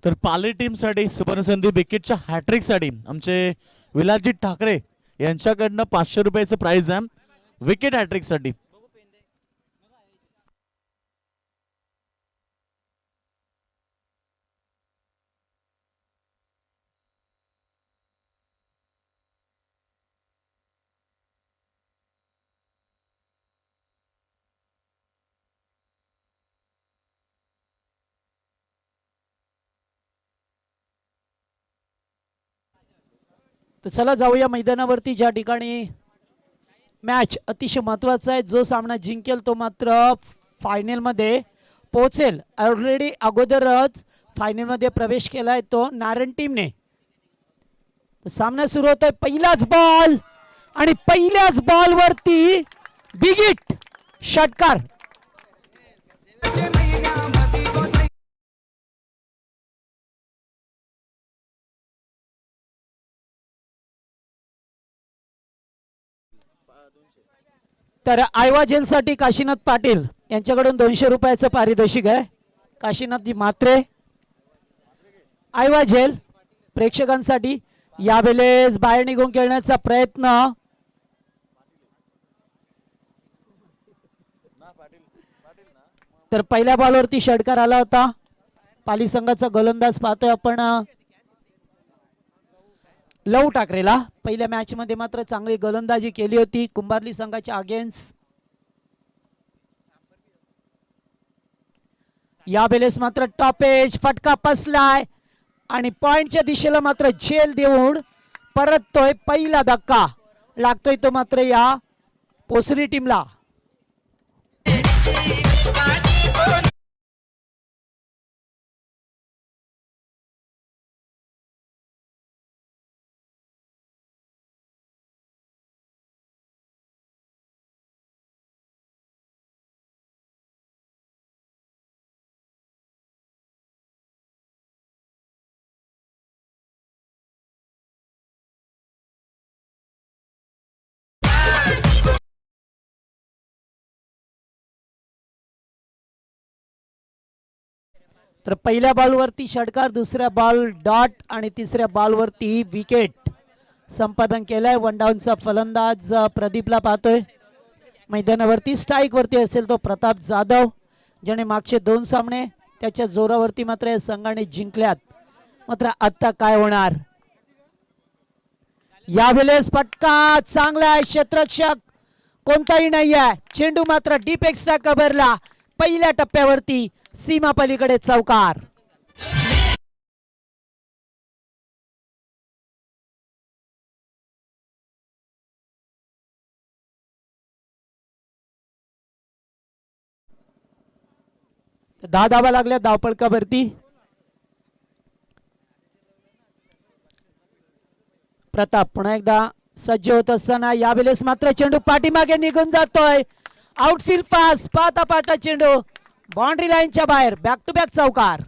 तर पाली टीमसाठी सुवर्णसंधी विकेटच्या हॅट्रिकसाठी आमचे विलासजी ठाकरे यांच्याकडनं 500 रुपयाचं प्राइज आहे विकेट हॅट्रिकसाठी. तर चला जाऊया मैदानावरती, ज्या ठिकाणी मॅच अतिशय महत्वाचा आहे. जो सामना जिंकेल तो मात्र फायनलमध्ये पोहोचेल. ऑलरेडी अगोदरच फायनलमध्ये प्रवेश केलाय तो नारायण टीमने. सामना सुरू होतोय. पहिलाच बॉल आणि पहिल्याच बॉलवरती बिग हिट, षटकार. तर आयवा जेलसाठी काशीनाथ पाटील यांच्याकडून 200 रुपयाचं पारितोषिक आहे. काशीनाथजी म्हात्रे, आयवा जेल प्रेक्षकांसाठी. यावेळेस बाहेर निघून खेळण्याचा प्रयत्न. तर पहिल्या बॉलवरती षटकार आला होता. पाली संघाचा गोलंदाज पाहतोय आपण लव ठाकरेला. पहिल्या मॅच मध्ये मात्र चांगली गोलंदाजी केली होती कुंभारली संघाच्या अगेन्स्ट. यावेळेस मात्र टॉपेज फटका पसलाय आणि पॉइंटच्या दिशेला मात्र झेल देऊन परततोय. पहिला धक्का लागतोय तो मात्र या पोसरी टीमला. तर पहिल्या बॉलवरती षटकार, दुसऱ्या बॉल डॉट आणि तिसऱ्या बॉलवरती विकेट संपादन केलंय. वन डाऊनचा फलंदाज प्रदीपला पाहतोय. मैदानावरती स्ट्राईक वरती असेल तो प्रताप जाधव, ज्याने मागचे 2 सामने त्याच्या जोरावरती मात्र या संघाने जिंकल्यात. मात्र आता काय होणार. यावेळेस फटका चांगला आहे. क्षेत्ररक्षक कोणताही नाही आहे. चेंडू मात्र डीप एक्स्ट्रा कव्हरला. पहिल्या टप्प्यावरती सीमा पलीकडे चौकार. दहा धावा लागल्या धावपळकावरती. प्रताप पुन्हा एकदा सज्ज होत असताना यावेळेस मात्र चेंडू पाठीमागे निघून जातोय. आउटफील्ड पास, पाता पाटा चेंडू बाउंड्री लाईनच्या बाहेर. बॅक टू बॅक चौकार.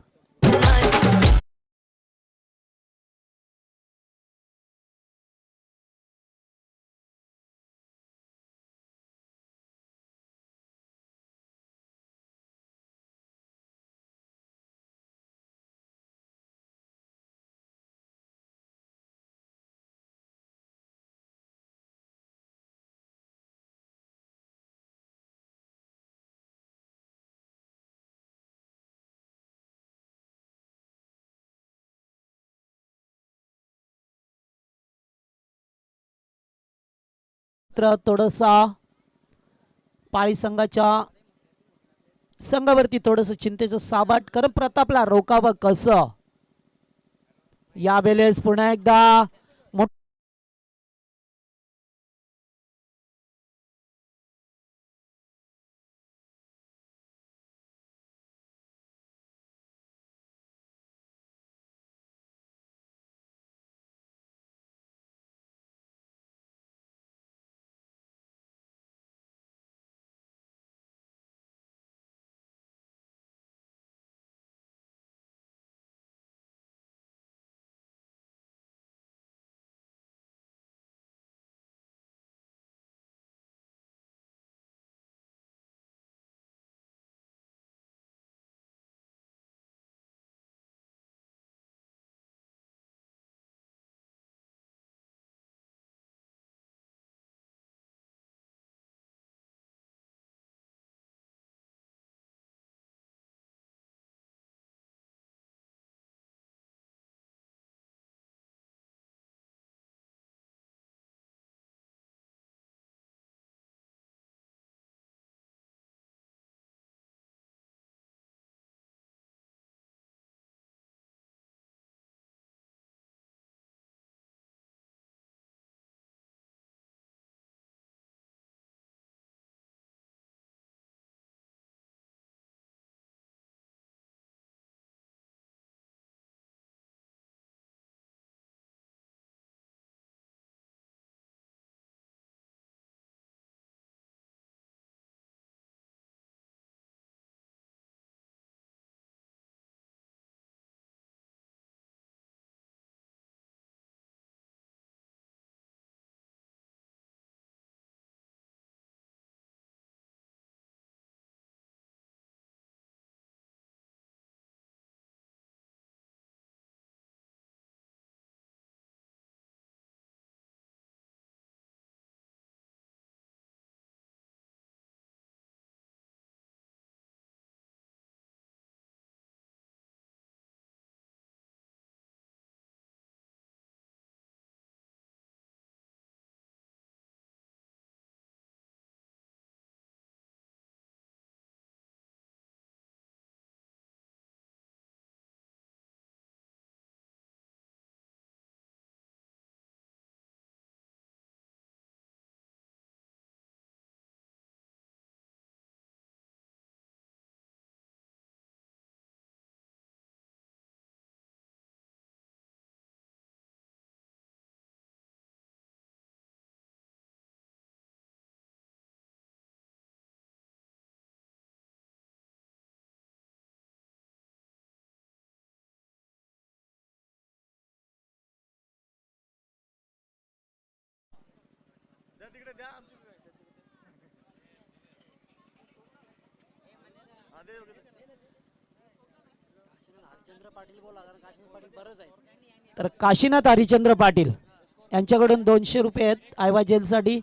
थोडसा पाळी संघाच्या संघावरती थोडस चिंतेचं साबाट. कारण प्रतापला रोकावं कसं. यावेळेस पुन्हा एकदा तर काशीनाथ हरिचंद्र पाटील यांच्याकडून 200 रुपये आहेत आयवा जेलसाठी.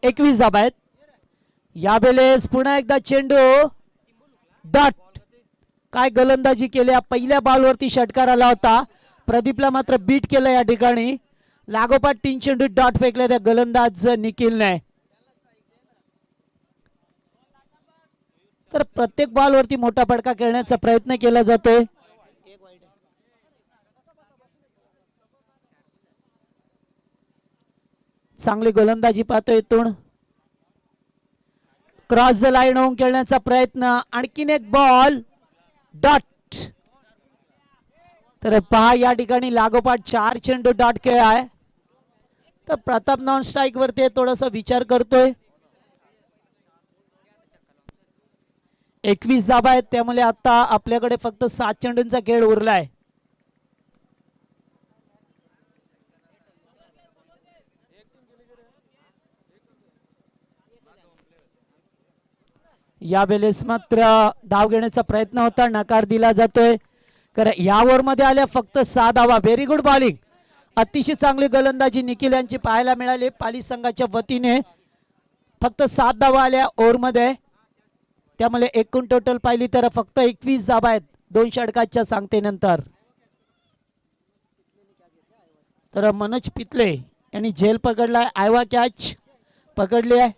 21 धाबा आहेत. यावेळेस पुन्हा एकदा चेंडू डॉट. काय गोलंदाजी केल्या. पहिल्या बॉलवरती षटकार आला होता. प्रदीपला मात्र बीट केलं या ठिकाणी. लागोपाठ 3 चेंडू डॉट फेकले त्या गोलंदाज निखिलने. तर प्रत्येक बॉलवरती मोठा फटका खेळण्याचा प्रयत्न केला जातोय. चांगली गोलंदाजी पाहतोय इथून. क्रॉस द लाईन होऊन खेळण्याचा प्रयत्न. आणखीन एक बॉल डॉट. तर पहा या ठिकाणी लागोपाठ 4 चेंडू डॉट खेळ आहे. तर प्रताप नॉन स्ट्राईक वरती थोडासा विचार करतोय. 21 धाबा आहेत. त्यामुळे आता आपल्याकडे फक्त 7 चेंडूंचा खेळ उरलाय. यावेळेस मात्र धाव घेण्याचा प्रयत्न होता. नकार दिला जातोय. कारण या ओव्हर मध्ये आल्या फक्त 6 धावा. Very good bowling. अतिशय चांगली गोलंदाजी निखिल यांची पाहायला मिळाली. पाली संघाच्या वतीने फक्त 7 धावा आल्या ओव्हर मध्ये. त्यामुळे एकूण टोटल पाहिली तर फक्त 21 धावा आहेत 2 षटकाच्या सांगतेनंतर. तर मनोज पितले यांनी झेल पकडलाय. आयवा कॅच पकडली आहे.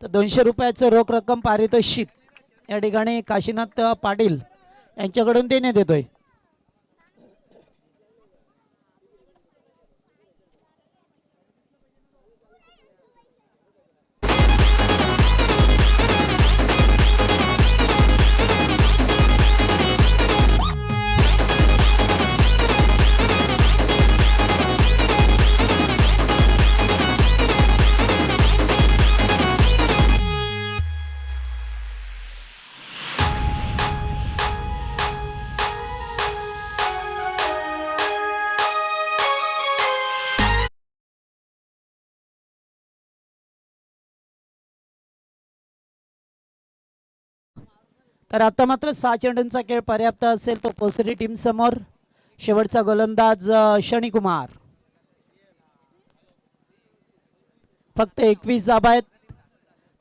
तर 200 रुपयाचं रोख रक्कम पारितोषिक या ठिकाणी काशीनाथ पाटील यांच्याकडून देण्यात येतोय. तर आता मात्र 6 चेंडूंचा खेळ पर्याप्त असेल तो पोसरी टीम समोर. शेवटचा गोलंदाज शनिकुमार. फक्त 21 धाबा आहेत.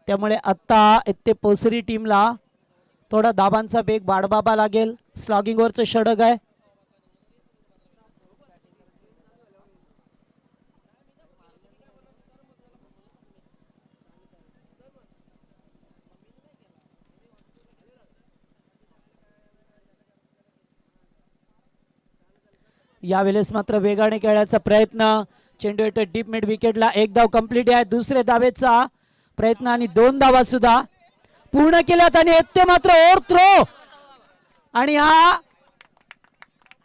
त्यामुळे आता इथे पोसरी टीमला थोडा धाबांचा वेग वाढवावा लागेल. स्लॉगिंग वरचं षटक आहे. यावेळेस मात्र वेगाने खेळायचा प्रयत्न. चेंडू येतो डीप मिड विकेटला. 1 धाव कंप्लीट आहे. दुसऱ्या धावेचा प्रयत्न आणि 2 धावा सुद्धा पूर्ण केल्यात. आणि येते मात्र ओव्हर थ्रो. आणि हा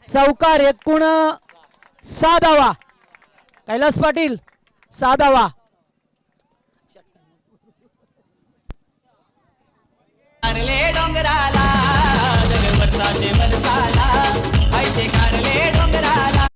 चौकार. एकूण 6 धावा. कैलास पाटील 6 धावा. डोंगराला डोंगराला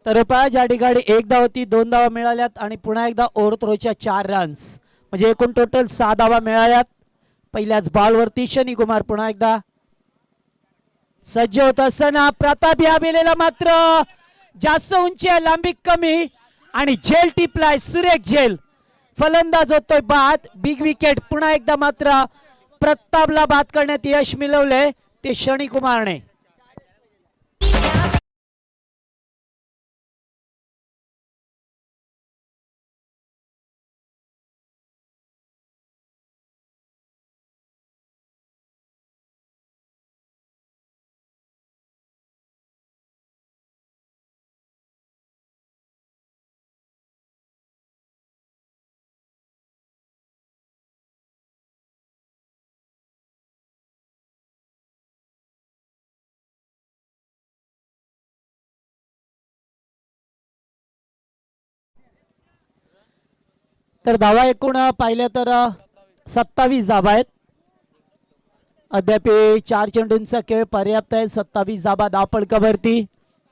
तर ज्या ठिकाणी 1 धाव होती 2 धावा मिळाल्यात आणि पुन्हा एकदा ओव्हर थ्रोच्या 4 रन्स म्हणजे एकूण टोटल 6 धावा मिळाल्यात. पहिल्याच बॉलवरती शनिकुमार पुन्हा एकदा सज्ज होत असताना प्रताप या बेलेला मात्र जास्त उंची आहे. लांबी कमी आणि झेल टिपलाय. सुरेख झेल. फलंदाज होतोय बाद. Big wicket. पुन्हा एकदा मात्र प्रतापला बाद करण्यात यश मिळवले ते शनिकुमारने. तर धावा एकूण पाहिल्या तर 27 धावा आहेत. अद्याप 4 चेंडूंचा खेळ पर्याप्त आहे. 27 धाबा धावफलकावरती.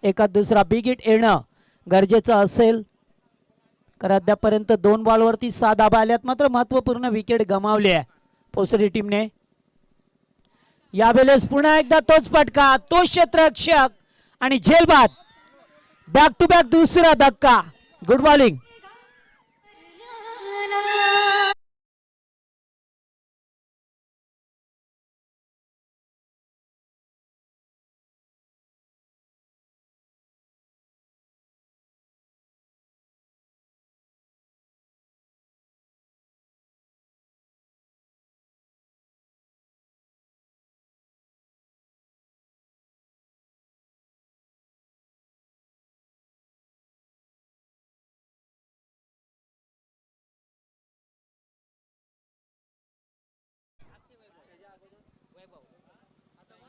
एका दुसरा बिग हिट येणं गरजेचं असेल, कारण अद्यापर्यंत 2 बॉलवरती 6 धाबा आल्यात. मात्र महत्वपूर्ण विकेट गमावली आहे पोसरी टीमने. यावेळेस पुन्हा एकदा तोच फटका, तोच क्षेत्ररक्षक आणि झेलबाद. बॅक टू बॅक दुसरा धक्का. Good bowling.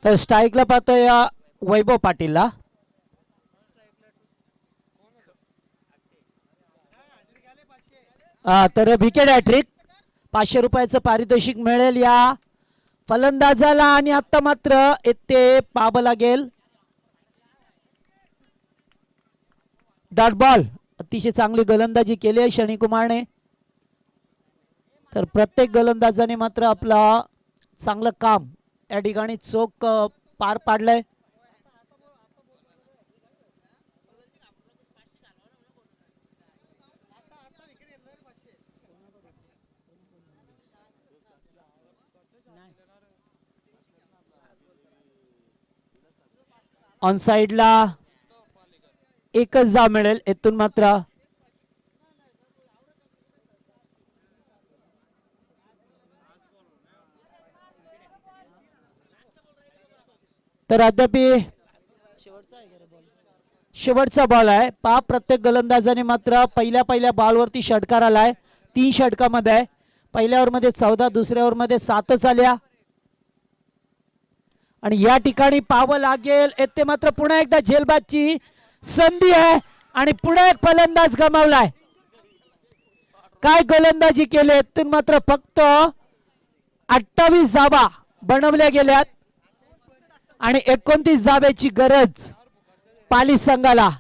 तर स्ट्राईकला पाहतोय वैभव पाटीलला. तर विकेट हॅट्रिक. 500 रुपयाचं पारितोषिक मिळेल या फलंदाजाला. आणि आता मात्र येथे पाहावं लागेल डॉट बॉल. अतिशय चांगली गोलंदाजी केली आहे शनी कुमारने. तर प्रत्येक गोलंदाजाने मात्र आपला चांगलं काम या ठिकाणी चोख पार पाडलंय. ऑन साइडला एकच धाव मिळेल येथून मात्र. तर अद्याप शेवटचा बॉल आहे. पहा प्रत्येक गोलंदाजाने मात्र पहिल्या बॉलवरती षटकार आलाय. 3 षटकामध्ये आहे. पहिल्या ओव्हरमध्ये 14, दुसऱ्या ओव्हरमध्ये 7च आल्या. आणि या ठिकाणी पाहावं लागेल येथे मात्र पुन्हा एकदा झेलबादची संधी आहे आणि पुन्हा एक फलंदाज गमावलाय. काय गोलंदाजी केली. येथून मात्र फक्त 28 धावा बनवल्या गेल्यात आणि 29 धाब्याची गरज पाली संघाला.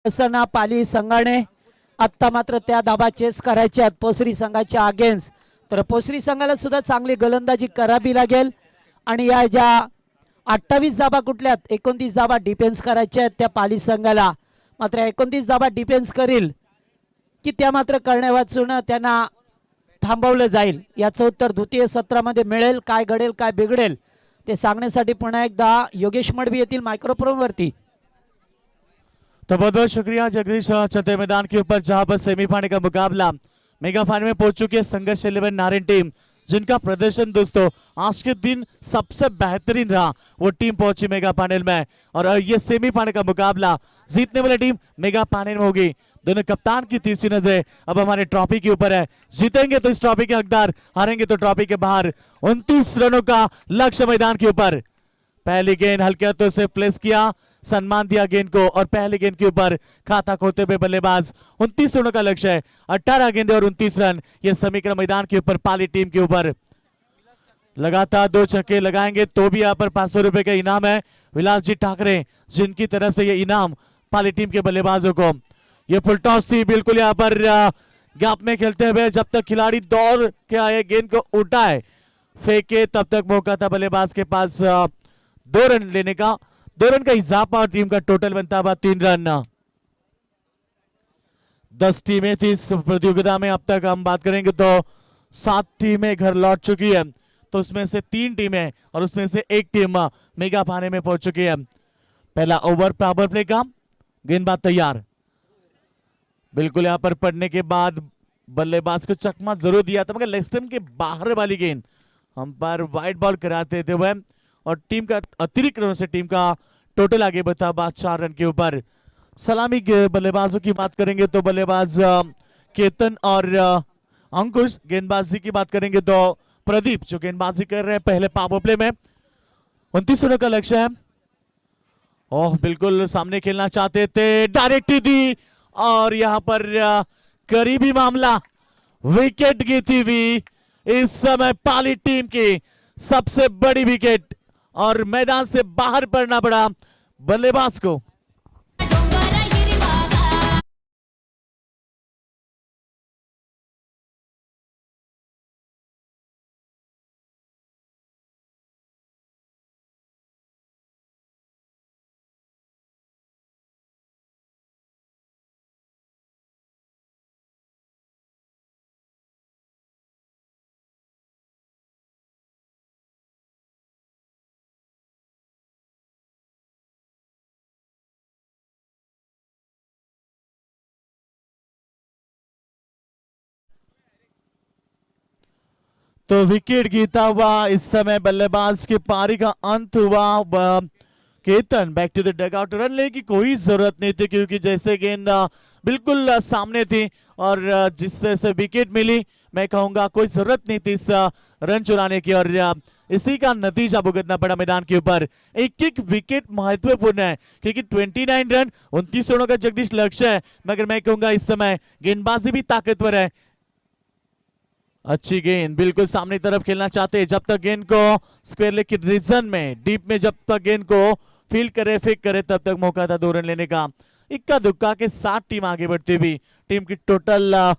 असताना पाली संघाने आत्ता मात्र त्या धाबा चेस करायच्या पोसरी संघाच्या अगेन्स्ट. तर पोसरी संघाला सुद्धा चांगली गोलंदाजी करावी लागेल. आणि या ज्या 28 धाबा कुठल्यात 29 धाबा डिफेन्स करायच्या आहेत त्या पाली संघाला. मात्र 29 धाबा डिफेन्स करील की त्या मात्र करण्या वाचून त्यांना थांबवलं जाईल याचं उत्तर द्वितीय सत्रामध्ये मिळेल. काय घडेल काय बिघडेल ते सांगण्यासाठी पुन्हा एकदा योगेश मडवी येतील माइक्रोफोन वरती. तो बहुत बहुत शुक्रिया जगदीश. चलते मैदान के ऊपर जहां पर सेमीफाइनल का मुकाबला मेगा फाइनल में पहुंच चुकी है संघर्ष 11 नारिन टीम जिनका प्रदर्शन दोस्तों आज के दिन सबसे बेहतरीन रहा, वो टीम पहुंची मेगा फाइनल में। और ये सेमीफाइनल का मुकाबला जीतने वाली टीम मेगा फाइनल में होगी। दोनों कप्तान की तिरछी नजरें अब हमारे ट्रॉफी के ऊपर है। जीतेंगे तो इस ट्रॉफी के हकदार, हारेंगे तो ट्रॉफी के बाहर। 29 रनों का लक्ष्य मैदान के ऊपर। पहली गेंद हल्के हाथों से प्लेस किया, सम्मान दिया गेंद को, और पहली गेंद के ऊपर खाता खोते हुए बल्लेबाज। 29 रनों का लक्ष्य है, 18 गेंदे और 29 रन। ये समीकरण मैदान के ऊपर पाली टीम के ऊपर। लगातार 2 छक्के लगाएंगे तो भी यहाँ पर 500 रुपए का इनाम है विलास जी ठाकरे, जिनकी तरफ से ये इनाम पाली टीम के बल्लेबाजों को। ये फुल टॉस थी बिल्कुल यहाँ पर गैप में खेलते हुए, जब तक खिलाड़ी दौड़ के आए गेंद को उठाए फेंके तब तक मौका था बल्लेबाज के पास 2 रन लेने का। 2 रन का इजाफा और टीम का टोटल बनता हुआ 3 रन। 10 टीमें थी इस प्रतियोगिता में। अब तक हम बात करेंगे तो 7 टीमें घर लौट चुकी है, तो उसमें से 3 टीमें और उसमें से 1 टीम मेगा फाइनल में पहुंच चुकी है। पहला ओवर पावर प्ले का, गेंदबाज तैयार। बिल्कुल यहाँ पर पड़ने के बाद बल्लेबाज को चकमा जरूर दिया था, मगर लेग स्टंप के बाहर वाली गेंद हम पर वाइड बॉल कराते थे वह, और टीम का अतिरिक्त रनों से टीम का टोटल आगे बढ़ता हुआ 4 रन के ऊपर। सलामी बल्लेबाजों की बात करेंगे तो बल्लेबाज केतन और अंकुश। गेंदबाजी की बात करेंगे तो प्रदीप जो गेंदबाजी कर रहे हैं पहले पावर प्ले में। 29 रनों का लक्ष्य है। ओह बिल्कुल सामने खेलना चाहते थे, डायरेक्ट दी, और यहां पर करीबी मामला, विकेट गिरती हुई। इस समय पाली टीम की सबसे बड़ी विकेट, और मैदान से बाहर पड़ना पड़ा बल्लेबाज को। तो विकेट गिरता हुआ इस समय बल्लेबाज की पारी का अंत हुआ। Ketan back to the dugout. Run लेने की कोई जरूरत नहीं थी, क्योंकि जैसे गेंद बिल्कुल सामने थी और जिस तरह से विकेट मिली, मैं कहूंगा कोई जरूरत नहीं थी इस रन चुराने की, और इसी का नतीजा भुगतना पड़ा मैदान के ऊपर। एक एक विकेट महत्वपूर्ण है, क्योंकि 29 रन 29 रनों का जगदीश लक्ष्य है, मगर मैं कहूंगा इस समय गेंदबाजी भी ताकतवर है। अच्छी गेंद, बिल्कुल सामने तरफ खेलना चाहते हैं, जब तक गेंद को स्क्वायर लेग की रीजन में डीप में जब तक गेंद को फील्ड करे फेंक करे तब तक मौका था 2 रन लेने का। इक्का दुक्का के 7 टीम आगे बढ़ती हुई। टीम की टोटल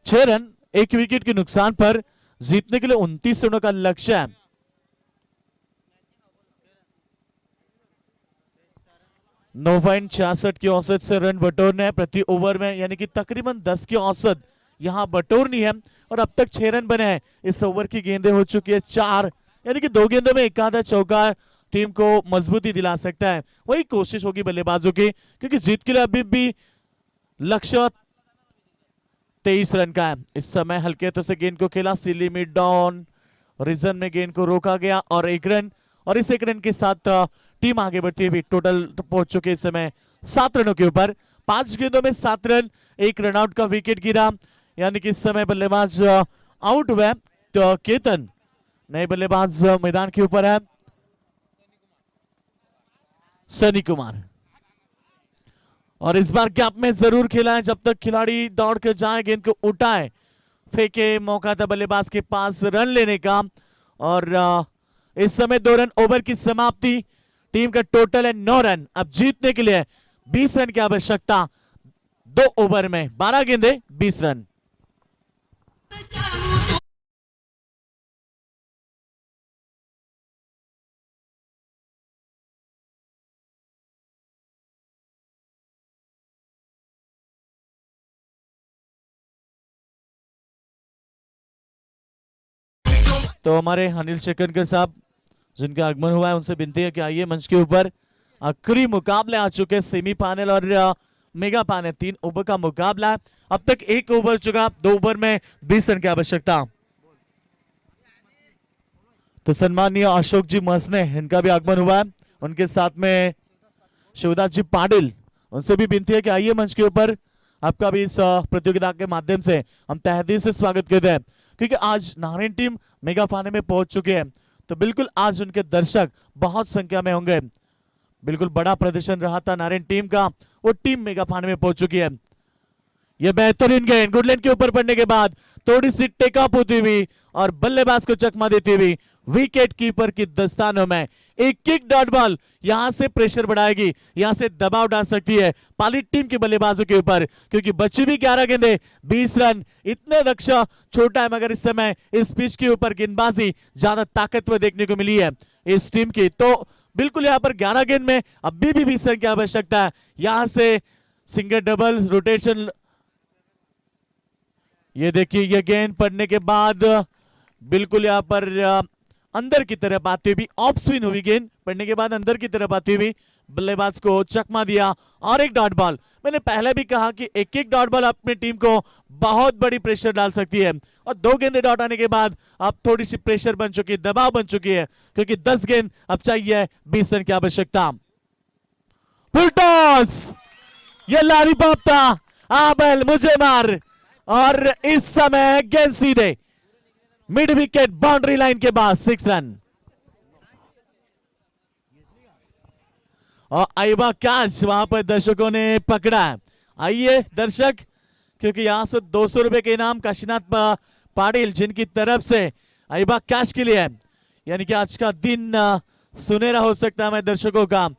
6 रन, 1 विकेट के नुकसान पर जीतने के लिए 29 रनों का लक्ष्य है। नौ पॉइंट 66 की औसत से रन बटोरने हैं प्रति ओवर में, यानी कि तकरीबन 10 की औसत यहां बटोरनी है, और अब तक 6 रन बने हैं। इस ओवर की गेंदें हो चुकी है 4, यानी कि 2 गेंदों में एक आधा चौका टीम को मजबूती दिला सकता है। वही कोशिश होगी बल्लेबाजों की, क्योंकि जीत के लिए अभी भी लक्ष्य 23 रन का है। इस समय हल्के हाथों से गेंद को खेला, सिली मिड डाउन रीजन में गेंद को रोका गया और 1 रन, और इस 1 रन के साथ टीम आगे बढ़ती हुई टोटल पहुंच चुके इस समय 7 रनों के ऊपर। 5 गेंदों में 7 रन, 1 रन आउट का विकेट गिरा, यानी कि इस समय बल्लेबाज आउट हुए। तो केतन नए बल्लेबाज मैदान के ऊपर है, सनी कुमार, और इस बार गैप में जरूर खेला है, जब तक खिलाड़ी दौड़ कर जाए गेंद को उठाए फेंके, मौका था बल्लेबाज के पास रन लेने का। और इस समय 2 रन ओवर की समाप्ति। टीम का टोटल है 9 रन। अब जीतने के लिए 20 रन की आवश्यकता। 2 ओवर में 12 गेंदे 20 रन। तो हमारे अनिल शेखनकर साहब जिनका आगमन हुआ है, उनसे विनती है कि आइए मंच के ऊपर। आखिरी मुकाबले आ चुके हैं, सेमीफाइनल और मेगा फाइनल। 3 ओवर का मुकाबला है। अब तक 1 ओवर चुका, 2 ओवर में 20 रन की आवश्यकता। तो सम्मानीय अशोक जी मसने, इनका भी आगमन हुआ है, उनके साथ में शिवदास जी पाटिल, उनसे भी विनती है कि आइए मंच के ऊपर। आपका भी इस प्रतियोगिता के माध्यम से हम तहे दिल से स्वागत करते हैं, क्योंकि आज नारायण टीम मेगा फाइनल में पहुंच चुके हैं। तो बिल्कुल आज उनके दर्शक बहुत संख्या में होंगे। बिल्कुल बड़ा प्रदर्शन रहा था नारायण टीम का, वो टीम मेगा फाइनल में पहुंच चुकी है। ये बेहतरीन गेंद गुडलैंड के ऊपर पड़ने के बाद थोड़ी सी टेकअप होती हुई और बल्लेबाज को चकमा देती हुई विकेट कीपर की दस्तानों में एक किक डॉट बॉल यहां से प्रेशर बढ़ाएगी, यहां से दबाव डाल सकती है पाली टीम के बल्लेबाजों के ऊपर, क्योंकि बच्ची भी 11 गेंदे 20 रन, इतने लक्ष्य छोटा है, मगर इस समय इस पिच के ऊपर गेंदबाजी ज्यादा ताकतवर देखने को मिली है इस टीम की। तो बिल्कुल यहां पर 11 गेंद में अभी भी 20 रन की आवश्यकता है। यहां से सिंगल डबल रोटेशन, ये देखिए ये गेंद पड़ने के बाद बिल्कुल यहां पर अंदर की तरफ आती हुई ऑफ स्पिन हुई, गेंद पड़ने के बाद अंदर की तरफ आती हुई बल्लेबाज को चकमा दिया और एक डॉट बॉल। मैंने पहले भी कहा कि एक एक डॉट बॉल अपनी टीम को बहुत बड़ी प्रेशर डाल सकती है, और 2 गेंदे डॉट आने के बाद अब थोड़ी सी प्रेशर बन चुकी है, दबाव बन चुकी है, क्योंकि 10 गेंद अब चाहिए 20 रन की आवश्यकता। फुल टॉस, ये लॉलीपॉप था, आबल मुझे मार, और इस समय गेंद सीधे मिड विकेट बाउंड्री लाइन के बाद 6 रन। और आइबा कैच वहां पर दर्शकों ने पकड़ा है। आइए दर्शक, क्योंकि यहां से 200 रुपए के इनाम काशीनाथ पाटिल जिनकी तरफ से आइबा कैच के लिए है, यानी कि आज का दिन सुनहरा हो सकता है मैं दर्शकों का।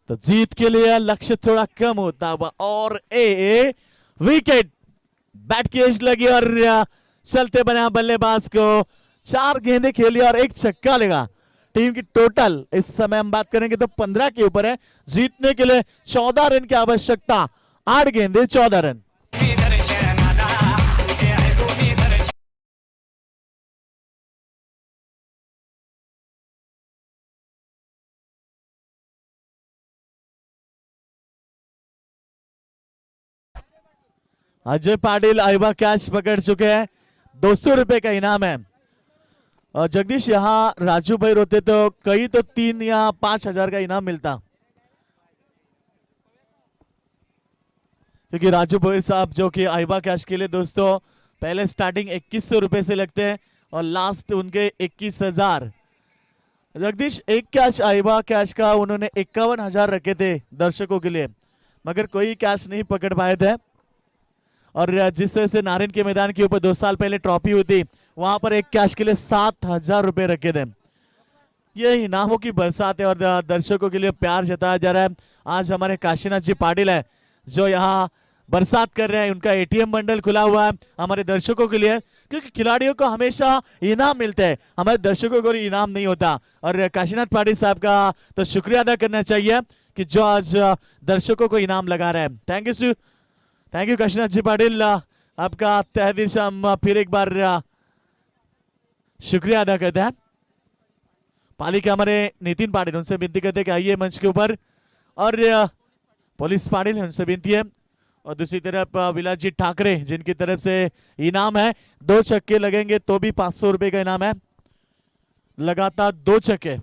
तो जीत के लिए लक्ष्य थोड़ा कम होता हुआ और विकेट बैट की एज लगी और चलते बना बल्लेबाज को 4 गेंदें खेली और 1 छक्का लगा। टीम की टोटल इस समय हम बात करेंगे तो 15 के ऊपर है। जीतने के लिए 14 रन की आवश्यकता, 8 गेंदें 14 रन। अजय पाटिल आइबा कैच पकड़ चुके हैं, 200 रुपए का इनाम है। और जगदीश यहाँ राजू भाई रोते तो कई तो 3 या 5,000 का इनाम मिलता, क्योंकि राजू भाई साहब जो कि आइबा कैच के लिए दोस्तों पहले स्टार्टिंग 2100 रुपए से लगते हैं और लास्ट उनके 21,000। जगदीश एक कैच आइबा कैच का उन्होंने 51,000 रखे थे दर्शकों के लिए, मगर कोई कैच नहीं पकड़ पाए थे। और जिस तरह से नारायण के मैदान के ऊपर 2 साल पहले ट्रॉफी हुई थी, वहां पर एक कैच के लिए 7,000 रुपए रखे थे। ये इनामों की बरसात है और दर्शकों के लिए प्यार जताया जा रहा है। आज हमारे काशीनाथ जी पाटिल है जो यहाँ बरसात कर रहे हैं, उनका एटीएम बंडल खुला हुआ है हमारे दर्शकों के लिए, क्योंकि खिलाड़ियों को हमेशा इनाम मिलते हैं, हमारे दर्शकों को इनाम नहीं होता। और काशीनाथ पाटिल साहब का तो शुक्रिया अदा करना चाहिए कि जो आज दर्शकों को इनाम लगा रहे हैं। थैंक यू काशीनाथ जी पाटिल, आपका तहे दिल से हम फिर एक बार शुक्रिया अदा करते हैं। पाली के हमारे नितिन पाटिल, उनसे विनती करते हैं कि आइए मंच के ऊपर, और पुलिस पाटिल उनसे विनती है। और दूसरी तरफ विलास जी ठाकरे जिनकी तरफ से इनाम है, 2 छक्के लगेंगे तो भी 500 रुपए का इनाम है, लगातार 2 छक्के।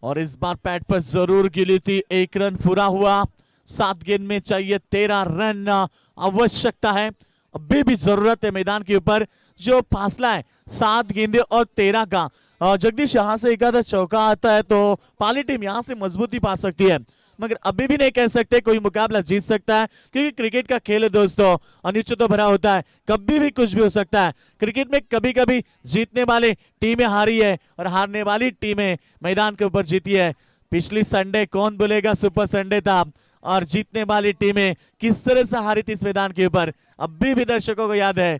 और इस बार पैड पर जरूर गिली थी, 1 रन पूरा हुआ, 7 गेंद में चाहिए 13 रन आवश्यकता है। अभी भी जरूरत है मैदान के ऊपर, जो फासला है 7 गेंदे और 13 का। जगदीश यहां से एक आधा चौका आता है तो पाली टीम यहां से मजबूती पा सकती है, मगर अभी भी नहीं कह सकते कोई मुकाबला जीत सकता है, क्योंकि क्रिकेट का खेल है दोस्तों, अनिश्चितता भरा होता है, कभी भी कुछ भी हो सकता है। क्रिकेट में कभी कभी जीतने वाली टीमें हारी है और हारने वाली टीमें मैदान के ऊपर जीती है। पिछली संडे कौन बोलेगा सुपर संडे था, और जीतने वाली टीमें किस तरह से हारी थी इस मैदान के ऊपर, अभी भी दर्शकों को याद है।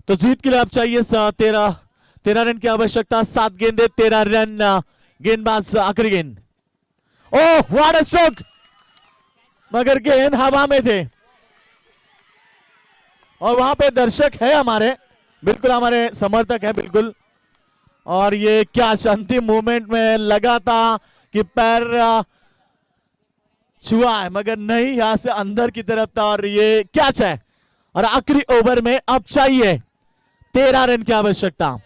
तो जीत के लिए अब चाहिए 13 रन की आवश्यकता, 7 गेंदे 13 रन। गेंदबाज आखिरी गेंद, ओह व्हाट अ स्ट्रोक, मगर गेंद हवा में थे और वहां पे दर्शक है हमारे, बिल्कुल हमारे समर्थक है बिल्कुल। और ये क्या अंतिम मूवमेंट में लगा था कि पैर छुआ है मगर नहीं, यहां से अंदर की तरफ था और ये कैच है। और आखिरी ओवर में अब चाहिए 13 रन की आवश्यकता।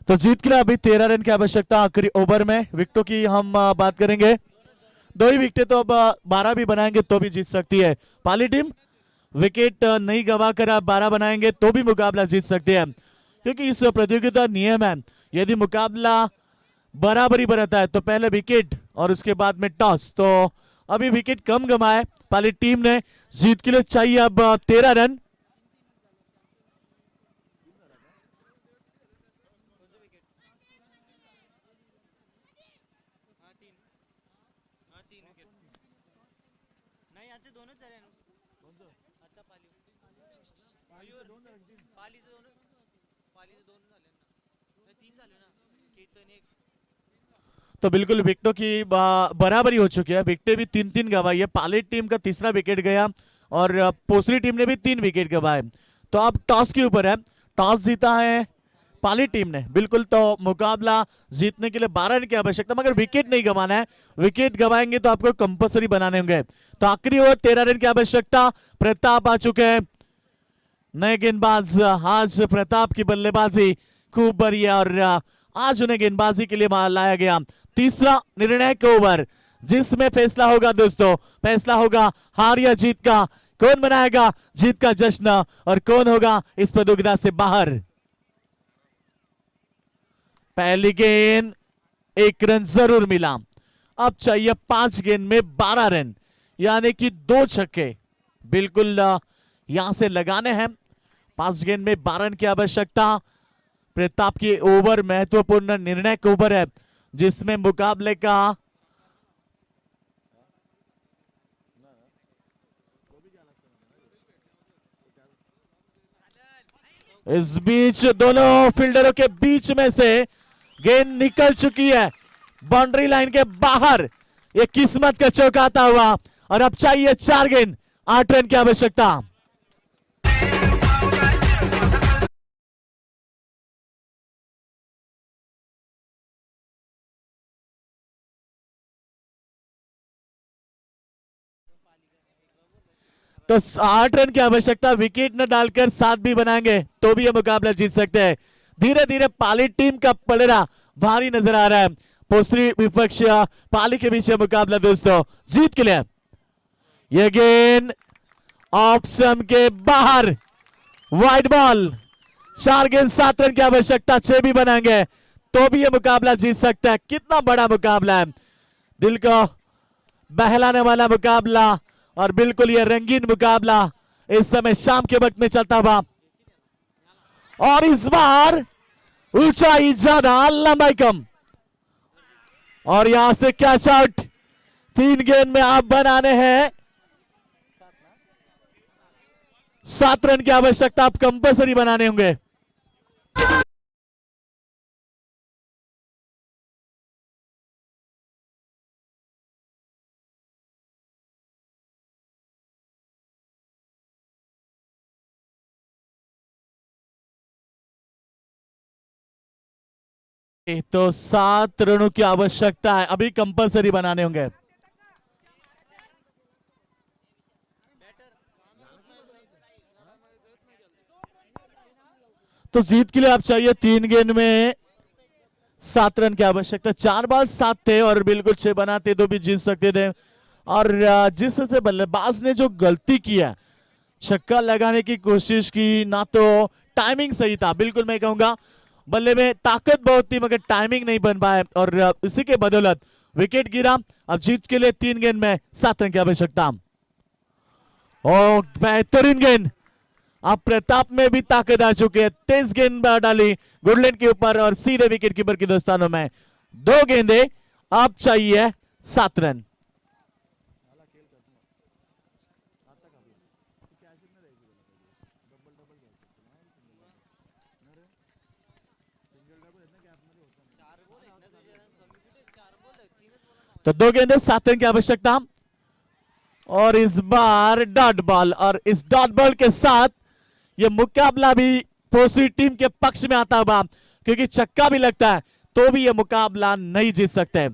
तो जीत के लिए अभी 13 रन की आवश्यकता आखिरी ओवर में। विकेटों की हम बात करेंगे, 2 ही विकेटें तो अब 12 भी बनाएंगे तो भी जीत सकती है पाली टीम। विकेट नहीं गवा कर आप 12 बनाएंगे तो भी मुकाबला जीत सकते हैं, क्योंकि इस प्रतियोगिता नियम है यदि मुकाबला बराबरी बरता है तो पहले विकेट और उसके बाद में टॉस। तो अभी विकेट कम गवाए पाली टीम ने, जीत के लिए चाहिए अब 13 रन। तो बिल्कुल विकेटों की बराबरी हो चुकी है, विकेटें भी 3-3 गवाई है। पाली टीम का तीसरा विकेट गया और पोसरी टीम ने भी 3 विकेट गवाए। तो अब टॉस के ऊपर है, टॉस जीता है पाली टीम ने बिल्कुल, तो मुकाबला जीतने के लिए 12 रन की आवश्यकता, मगर विकेट नहीं गंवाना है। विकेट गवाएंगे तो आपको कंपल्सरी बनाने होंगे। तो आखिरी ओवर 13 रन की आवश्यकता। प्रताप आ चुके हैं नए गेंदबाज। आज प्रताप की बल्लेबाजी खूब बढ़ी है और आज उन्हें गेंदबाजी के लिए लाया गया। तीसरा निर्णायक ओवर जिसमें फैसला होगा दोस्तों, फैसला होगा हार या जीत का। कौन मनाएगा जीत का जश्न और कौन होगा इस प्रतियोगिता से बाहर। पहली गेंद 1 रन जरूर मिला, अब चाहिए 5 गेंद में 12 रन, यानी कि 2 छक्के बिल्कुल यहां से लगाने हैं। 5 गेंद में 12 रन की आवश्यकता। प्रताप की ओवर महत्वपूर्ण निर्णायक ओवर है जिसमें मुकाबले का इस बीच दोनों फील्डरों के बीच में से गेंद निकल चुकी है बाउंड्री लाइन के बाहर। ये किस्मत का चौकाता हुआ और अब चाहिए 4 गेंद 8 रन की आवश्यकता। तो 8 रन की आवश्यकता, विकेट न डालकर 7 भी बनाएंगे तो भी ये मुकाबला जीत सकते हैं। धीरे धीरे पाली टीम का पलड़ा भारी नजर आ रहा है। पोसरी विपक्ष पाली के बीच मुकाबला दोस्तों जीत के लिए। यह गेंद ऑफ स्टंप के बाहर, वाइड बॉल। 4 गेंद 7 रन की आवश्यकता, 6 भी बनाएंगे तो भी यह मुकाबला जीत सकता है। कितना बड़ा मुकाबला है, दिल को बहलाने वाला मुकाबला और बिल्कुल ये रंगीन मुकाबला इस समय शाम के वक्त में चलता हुआ। और इस बार ऊंचाई ज्यादा लंबाई कम और यहां से कैच आउट। 3 गेंद में आप बनाने हैं 7 रन की आवश्यकता, आप कंपल्सरी बनाने होंगे। तो 7 रनों की आवश्यकता है, अभी कंपल्सरी बनाने होंगे। तो जीत के लिए आप चाहिए 3 गेंद में 7 रन की आवश्यकता। 4 बार 7 थे और बिल्कुल 6 बनाते तो भी जीत सकते थे। और जिस तरह से बल्लेबाज ने जो गलती किया, छक्का लगाने की कोशिश की, ना तो टाइमिंग सही था। बिल्कुल मैं कहूंगा बल्ले में ताकत बहुत थी मगर टाइमिंग नहीं बन पाया और इसी के बदौलत विकेट गिरा। अब जीत के लिए 3 गेंद में 7 रन की आवश्यकता। और बेहतरीन गेंद, अब प्रताप में भी ताकत आ चुकी है। 23 गेंद डाली गुडलैंड के ऊपर और सीधे विकेट कीपर की दोस्तानों में 2 गेंदे। अब चाहिए 7 रन। तो 2 गेंदे 7 रन की आवश्यकता। और इस बार डॉट बॉल, और इस डॉट बॉल के साथ ये मुकाबला भी पोसी टीम के पक्ष में आता हुआ, क्योंकि छक्का भी लगता है तो भी ये मुकाबला नहीं जीत सकते।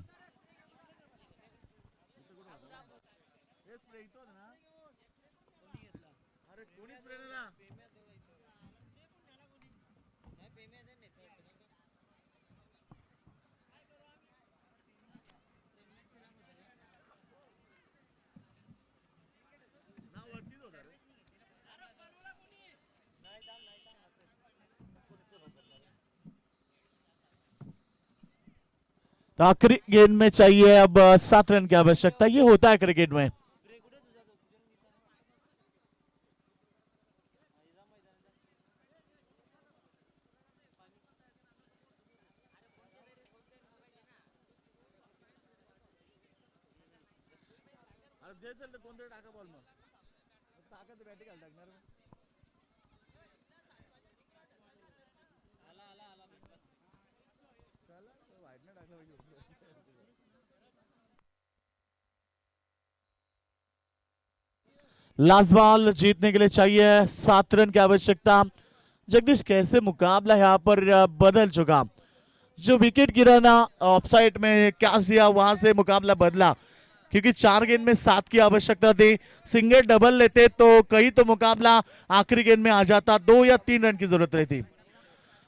तो आखिरी गेंद में चाहिए अब 7 रन की आवश्यकता। ये होता है क्रिकेट में। लास्ट बॉल जीतने के लिए चाहिए 7 रन की आवश्यकता। जगदीश, कैसे मुकाबला यहाँ पर बदल चुका। जो विकेट गिरा ना ऑफसाइड में कैच दिया, वहां से मुकाबला बदला, क्योंकि 4 गेंद में 7 की आवश्यकता थी। सिंगल डबल लेते तो कहीं तो मुकाबला आखिरी गेंद में आ जाता। 2 या 3 रन की जरूरत रहती।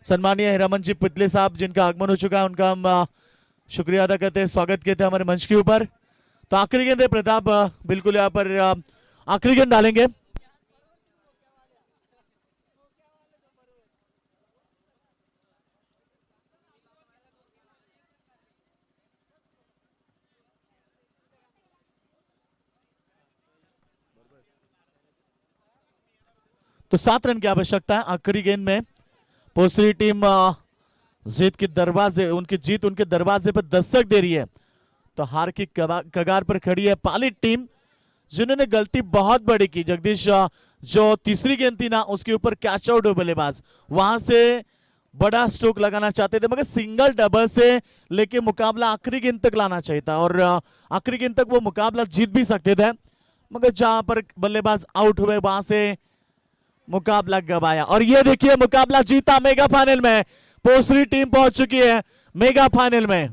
सम्मानीय हीरामन जी पितले साहब, जिनका आगमन हो चुका है, उनका हम शुक्रिया अदा करते हैं, स्वागत कहते हैं हमारे मंच के ऊपर। तो आखिरी गेंद है प्रताप, बिल्कुल यहाँ पर आखिरी गेंद डालेंगे। तो 7 रन की आवश्यकता है आखिरी गेंद में। पोसरी टीम जीत के दरवाजे, उनके दरवाजे पर दस्तक दे रही है। तो हार की कगार पर खड़ी है पालित टीम, जिन्होंने गलती बहुत बड़ी की। जगदीश, जो तीसरी गेंद थी ना, उसके ऊपर कैच आउट हो बल्लेबाज, वहां से बड़ा स्ट्रोक लगाना चाहते थे, मगर सिंगल डबल से लेके मुकाबला आखिरी गेंद तक लाना चाहिए था, और आखिरी गेंद तक वो मुकाबला जीत भी सकते थे, मगर जहां पर बल्लेबाज आउट हुए वहां से मुकाबला गवाया। और ये देखिए मुकाबला जीता मेगा फाइनल में। पोसरी टीम पहुंच चुकी है मेगा फाइनल में।